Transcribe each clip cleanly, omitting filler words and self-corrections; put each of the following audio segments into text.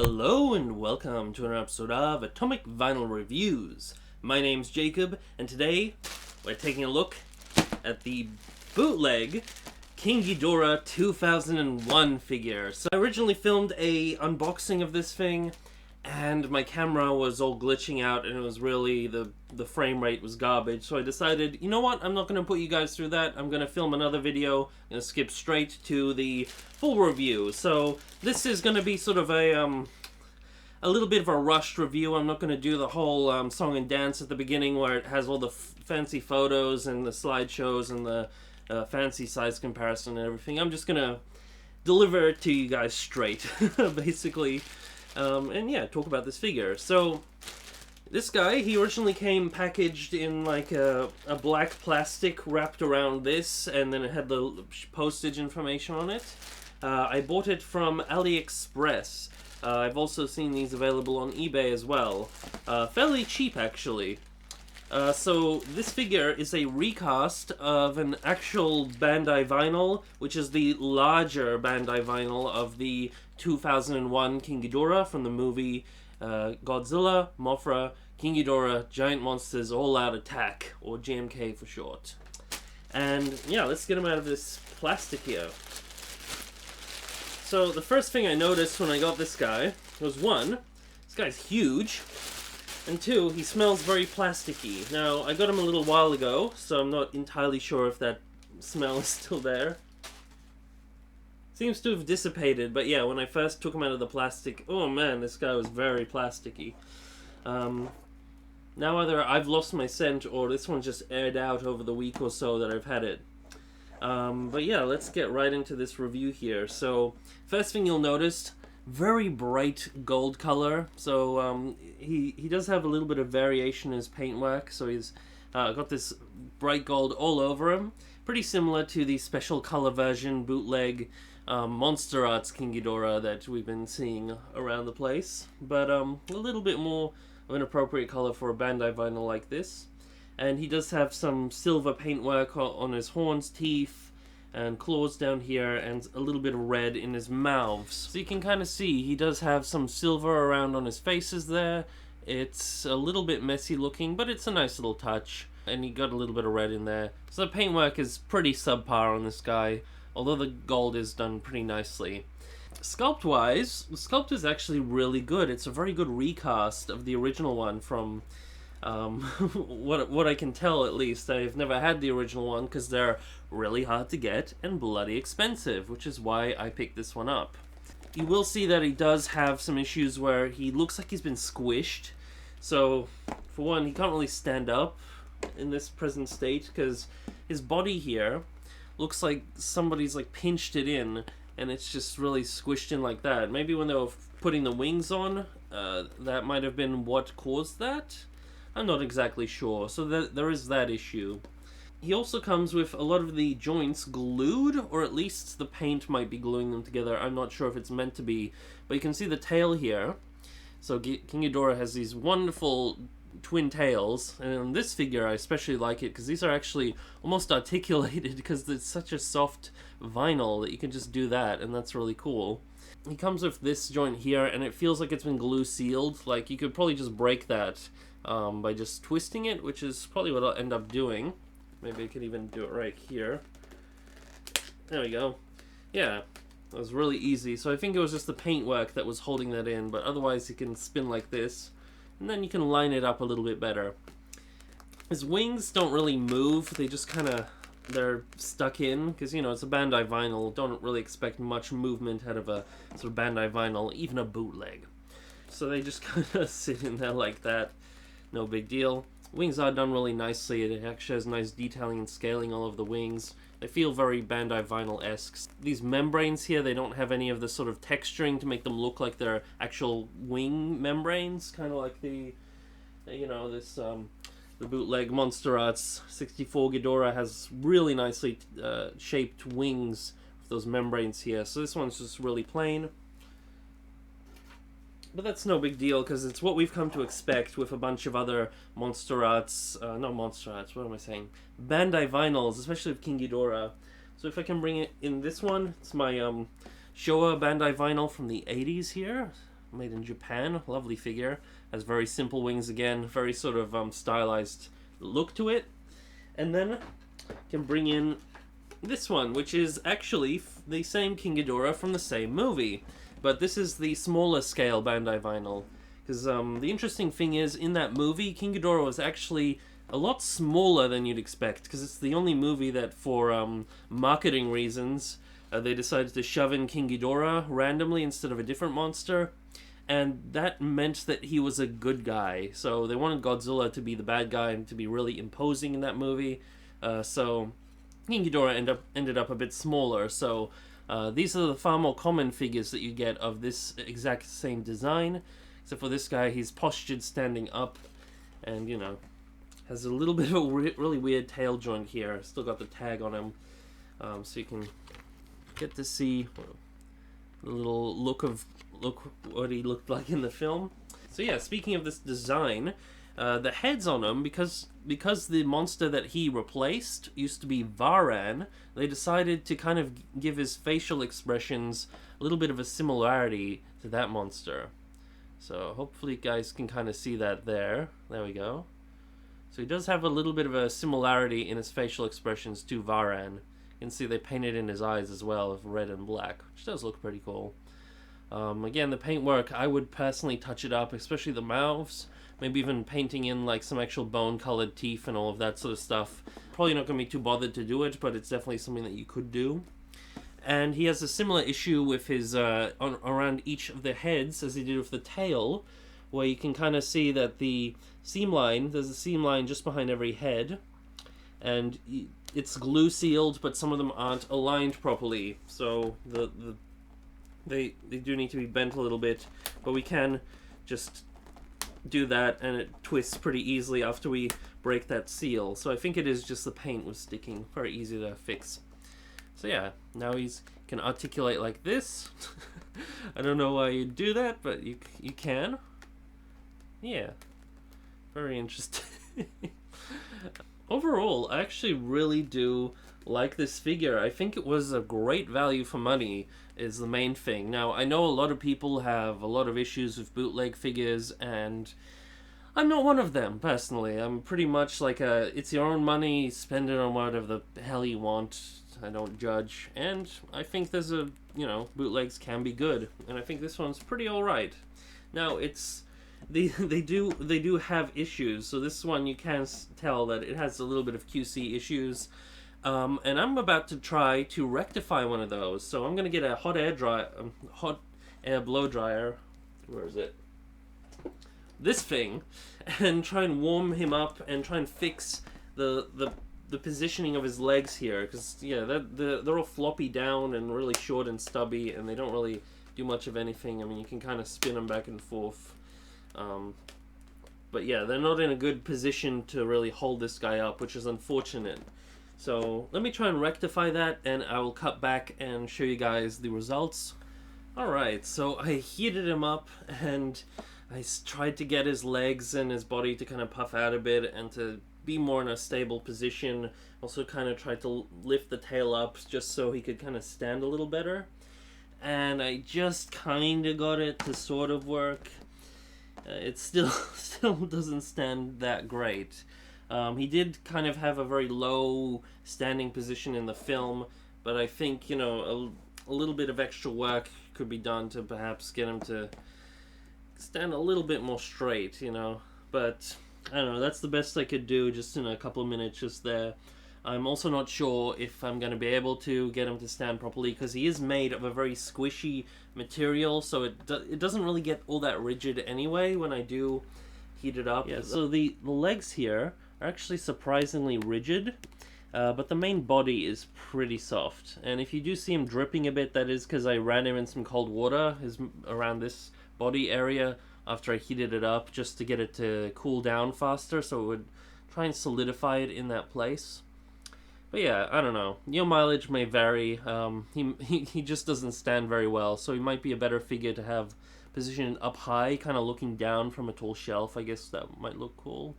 Hello and welcome to another episode of Atomic Vinyl Reviews. My name's Jacob, and today we're taking a look at the bootleg King Ghidorah 2001 figure. So I originally filmed a unboxing of this thing, and my camera was all glitching out, and it was really, the frame rate was garbage. So I decided, you know what, I'm not going to put you guys through that. I'm going to film another video. I'm going to skip straight to the full review. So this is going to be sort of a little bit of a rushed review. I'm not going to do the whole song and dance at the beginning where it has all the fancy photos and the slideshows and the fancy size comparison and everything. I'm just going to deliver it to you guys straight, basically. And yeah, talk about this figure. So, this guy, he originally came packaged in like a black plastic wrapped around this, and then it had the postage information on it. I bought it from AliExpress. I've also seen these available on eBay as well. Fairly cheap, actually. So this figure is a recast of an actual Bandai vinyl, which is the larger Bandai vinyl of the 2001 King Ghidorah from the movie Godzilla, Mothra, King Ghidorah, Giant Monsters All Out Attack, or GMK for short. And yeah, let's get him out of this plastic here. So the first thing I noticed when I got this guy was, one, this guy's huge, and two, he smells very plasticky. Now, I got him a little while ago, so I'm not entirely sure if that smell is still there. Seems to have dissipated, but yeah, when I first took him out of the plastic, oh man, this guy was very plasticky. Now either I've lost my scent or this one just aired out over the week or so that I've had it. But yeah, let's get right into this review here. So, first thing you'll notice, very bright gold color. So he does have a little bit of variation in his paintwork. So he's got this bright gold all over him. Pretty similar to the special color version bootleg Monster Arts King Ghidorah that we've been seeing around the place. But a little bit more of an appropriate color for a Bandai vinyl like this. And he does have some silver paintwork on his horns, teeth, and claws down here, and a little bit of red in his mouths. So you can kind of see he does have some silver around on his faces there. It's a little bit messy looking, but it's a nice little touch. And he got a little bit of red in there. So the paintwork is pretty subpar on this guy, although the gold is done pretty nicely. Sculpt-wise, the sculpt is actually really good. It's a very good recast of the original one from... what I can tell, at least. I've never had the original one because they're really hard to get and bloody expensive, which is why I picked this one up. You will see that he does have some issues where he looks like he's been squished. So, for one, he can't really stand up in this present state because his body here looks like somebody's like pinched it in and it's just really squished in like that. Maybe when they were putting the wings on, that might have been what caused that. I'm not exactly sure, so there is that issue. He also comes with a lot of the joints glued, or at least the paint might be gluing them together. I'm not sure if it's meant to be, but you can see the tail here. So King Ghidorah has these wonderful twin tails, and in this figure I especially like it because these are actually almost articulated because it's such a soft vinyl that you can just do that, and that's really cool. He comes with this joint here, and it feels like it's been glue sealed. Like, you could probably just break that by just twisting it, which is probably what I'll end up doing. Maybe I could even do it right here. There we go. Yeah, that was really easy. So I think it was just the paintwork that was holding that in, but otherwise you can spin like this, and then you can line it up a little bit better. His wings don't really move, they just kind of... they're stuck in, because, you know, it's a Bandai vinyl. Don't really expect much movement out of a sort of Bandai vinyl, even a bootleg. So they just kind of sit in there like that. No big deal. Wings are done really nicely. It actually has nice detailing and scaling all of the wings. They feel very Bandai vinyl-esque. These membranes here, they don't have any of the sort of texturing to make them look like they're actual wing membranes. Kind of like the, you know, this... the bootleg Monster Arts 64 Ghidorah has really nicely shaped wings with those membranes here. So this one's just really plain. But that's no big deal because it's what we've come to expect with a bunch of other Monster Arts, not Monster Arts, what am I saying? Bandai vinyls, especially with King Ghidorah. So if I can bring it in this one, it's my Showa Bandai vinyl from the 80s here. made in Japan. Lovely figure. Has very simple wings again, very sort of stylized look to it. And then can bring in this one, which is actually the same King Ghidorah from the same movie. But this is the smaller scale Bandai vinyl. Because the interesting thing is, in that movie, King Ghidorah was actually a lot smaller than you'd expect. Because it's the only movie that, for marketing reasons, they decided to shove in King Ghidorah randomly instead of a different monster. And that meant that he was a good guy. So they wanted Godzilla to be the bad guy and to be really imposing in that movie. So King Ghidorah ended up a bit smaller. So these are the far more common figures that you get of this exact same design. Except for this guy, he's postured standing up. And, you know, has a little bit of a really weird tail joint here. Still got the tag on him. So you can get to see the little look what he looked like in the film. So yeah, speaking of this design, the heads on him, because the monster that he replaced used to be Varan, they decided to kind of give his facial expressions a little bit of a similarity to that monster. So hopefully you guys can kind of see that there. There we go. So he does have a little bit of a similarity in his facial expressions to Varan. You can see they painted in his eyes as well of red and black, which does look pretty cool. Again, the paintwork, I would personally touch it up, especially the mouths. Maybe even painting in like some actual bone-colored teeth and all of that sort of stuff. Probably not going to be too bothered to do it, but it's definitely something that you could do. And he has a similar issue with his around each of the heads as he did with the tail, where you can kind of see that the seam line, there's a seam line just behind every head, and it's glue sealed, but some of them aren't aligned properly, so they do need to be bent a little bit, but we can just do that and it twists pretty easily after we break that seal. So I think it is just the paint was sticking. Very easy to fix. So yeah, now he can articulate like this. I don't know why you'd do that, but you can. Yeah, very interesting. Overall, I actually really do like this figure. I think it was a great value for money is the main thing. Now, I know a lot of people have a lot of issues with bootleg figures, and I'm not one of them, personally. I'm pretty much like it's your own money, spend it on whatever the hell you want. I don't judge. And I think there's bootlegs can be good. And I think this one's pretty alright. Now, they do have issues. So this one, you can tell that it has a little bit of QC issues. And I'm about to try to rectify one of those. So I'm going to get a hot air blow dryer. Where is it? This thing. And try and warm him up and try and fix the positioning of his legs here. Because, yeah, they're all floppy down and really short and stubby. And they don't really do much of anything. I mean, you can kind of spin them back and forth. But yeah, they're not in a good position to really hold this guy up, which is unfortunate. So let me try and rectify that, and I will cut back and show you guys the results. Alright, so I heated him up, and I tried to get his legs and his body to kind of puff out a bit and to be more in a stable position. Also kind of tried to lift the tail up just so he could kind of stand a little better. And I just kind of got it to sort of work. It still doesn't stand that great. He did kind of have a very low standing position in the film, but I think, a little bit of extra work could be done to perhaps get him to stand a little bit more straight, But, I don't know, that's the best I could do just in a couple of minutes just there. I'm also not sure if I'm going to be able to get him to stand properly, because he is made of a very squishy material, so it doesn't really get all that rigid anyway when I do heat it up. Yeah, so the legs here are actually surprisingly rigid, but the main body is pretty soft. And if you do see him dripping a bit, that is because I ran him in some cold water around this body area after I heated it up just to get it to cool down faster, so it would try and solidify it in that place. But yeah, I don't know. Your mileage may vary. He just doesn't stand very well, so he might be a better figure to have positioned up high, kind of looking down from a tall shelf. I guess that might look cool.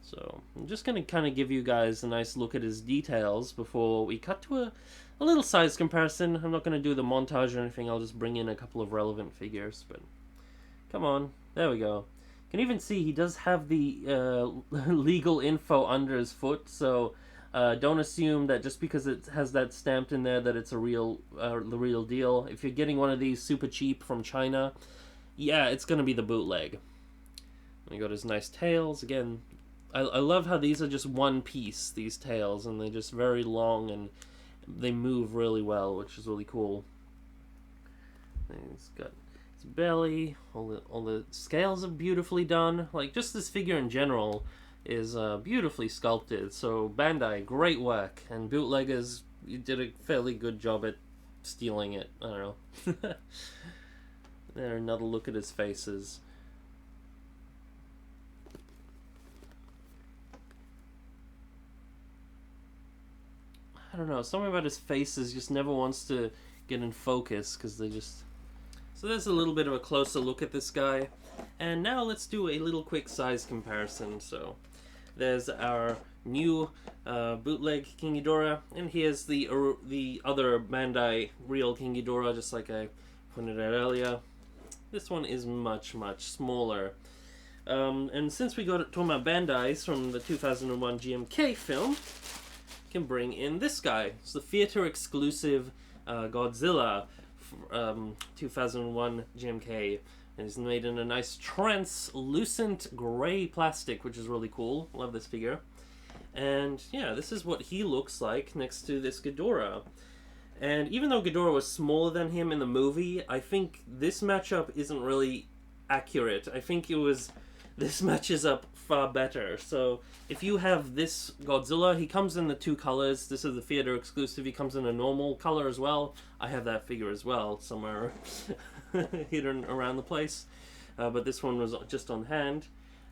So I'm just going to kind of give you guys a nice look at his details before we cut to a little size comparison. I'm not going to do the montage or anything. I'll just bring in a couple of relevant figures. But come on. There we go. You can even see he does have the legal info under his foot. So don't assume that just because it has that stamped in there that it's the real deal. If you're getting one of these super cheap from China, yeah, it's going to be the bootleg. We got his nice tails. Again, I love how these are just one piece, these tails, and they're just very long and they move really well, which is really cool. And he's got his belly, all the scales are beautifully done. Like, just this figure in general is beautifully sculpted. So Bandai, great work, and bootleggers, you did a fairly good job at stealing it. I don't know. There, another look at his faces. I don't know, something about his faces just never wants to get in focus because they just... So there's a little bit of a closer look at this guy. And now let's do a little quick size comparison. So there's our new bootleg King Ghidorah, and here's the other Bandai real King Ghidorah, just like I pointed out earlier. This one is much, much smaller. And since we got talking about Bandai's from the 2001 GMK film, can bring in this guy. It's the theater exclusive Godzilla 2001 GMK, and it's made in a nice translucent gray plastic, which is really cool. Love this figure. And yeah, this is what he looks like next to this Ghidorah. And even though Ghidorah was smaller than him in the movie, I think this matchup isn't really accurate. I think this matches up far better. So if you have this Godzilla, he comes in the two colors. This is the theater exclusive. He comes in a normal color as well. I have that figure as well somewhere hidden around the place. But this one was just on hand.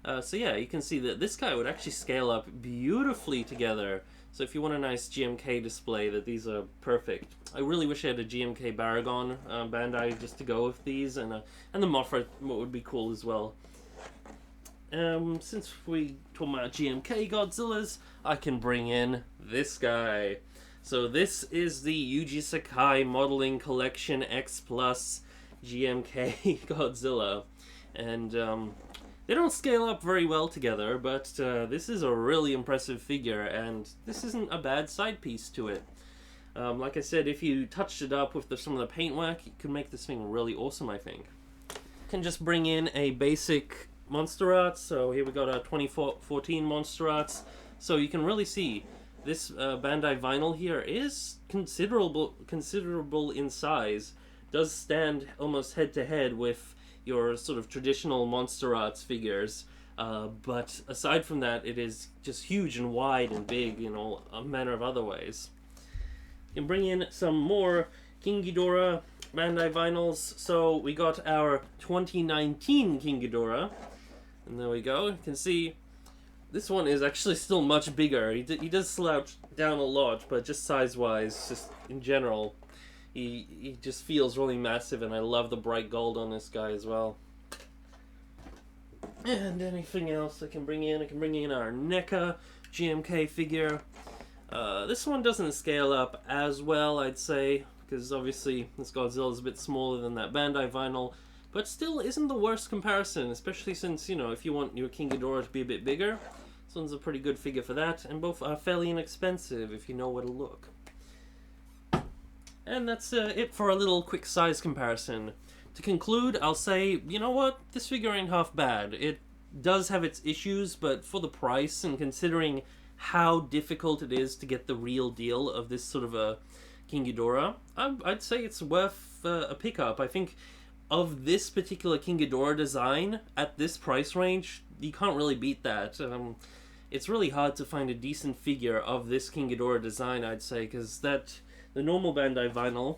So yeah, you can see that this guy would actually scale up beautifully together. So if you want a nice GMK display, that these are perfect. I really wish I had a GMK Baragon Bandai just to go with these, and the Mothra would be cool as well. Since we talk about GMK Godzillas, I can bring in this guy. So this is the Yuji Sakai Modeling Collection X Plus GMK Godzilla. And they don't scale up very well together, but this is a really impressive figure, and this isn't a bad side piece to it. Like I said, if you touched it up with some of the paintwork, you could make this thing really awesome, I think. You can just bring in a basic Monster Arts. So here we got our 2014 Monster Arts. So you can really see this Bandai vinyl here is considerable in size. Does stand almost head to head with your sort of traditional Monster Arts figures. But aside from that, it is just huge and wide and big in all a manner of other ways. You can bring in some more King Ghidorah Bandai vinyls. So we got our 2019 King Ghidorah. And there we go. You can see this one is actually still much bigger. He does slouch down a lot, but just size-wise, just in general, he just feels really massive, and I love the bright gold on this guy as well. And anything else I can bring in? I can bring in our NECA GMK figure. This one doesn't scale up as well, I'd say, because obviously this Godzilla is a bit smaller than that Bandai vinyl. But still isn't the worst comparison, especially since, you know, if you want your King Ghidorah to be a bit bigger, this one's a pretty good figure for that, and both are fairly inexpensive if you know where to look. And that's it for a little quick size comparison. To conclude, I'll say, you know what, this figure ain't half bad. It does have its issues, but for the price, and considering how difficult it is to get the real deal of this sort of a King Ghidorah, I'd say it's worth a pickup. I think of this particular King Ghidorah design, at this price range, you can't really beat that. It's really hard to find a decent figure of this King Ghidorah design, I'd say, because the normal Bandai vinyl,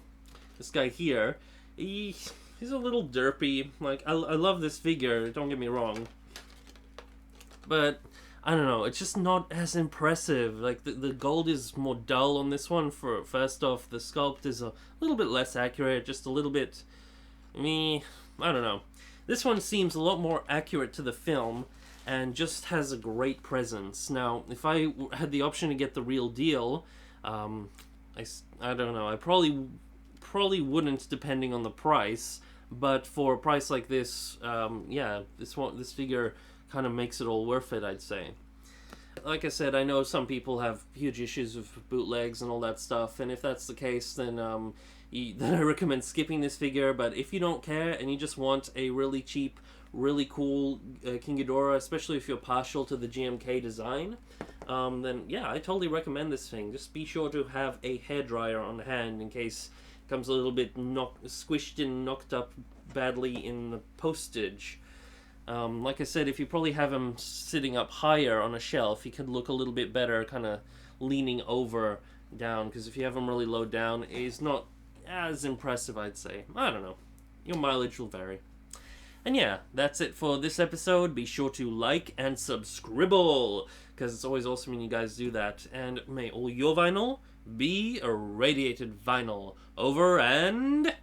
this guy here, he's a little derpy. Like, I love this figure, don't get me wrong. But, I don't know, it's just not as impressive. Like, the gold is more dull on this one. First off, the sculpt is a little bit less accurate, just a little bit... I don't know. This one seems a lot more accurate to the film, and just has a great presence. Now, if I had the option to get the real deal, I don't know, I probably wouldn't, depending on the price, but for a price like this, yeah, this figure kind of makes it all worth it, I'd say. Like I said, I know some people have huge issues with bootlegs and all that stuff, and if that's the case, then then I recommend skipping this figure. But if you don't care and you just want a really cheap, really cool King Ghidorah, especially if you're partial to the GMK design, then yeah, I totally recommend this thing. Just be sure to have a hairdryer on hand in case it comes a little bit squished and knocked up badly in the postage. Like I said, if you probably have him sitting up higher on a shelf, he could look a little bit better, kind of leaning over down, because if you have him really low down, he's not as impressive, I'd say. I don't know. Your mileage will vary. And yeah, that's it for this episode. Be sure to like and subscribe, because it's always awesome when you guys do that. And may all your vinyl be irradiated vinyl. Over and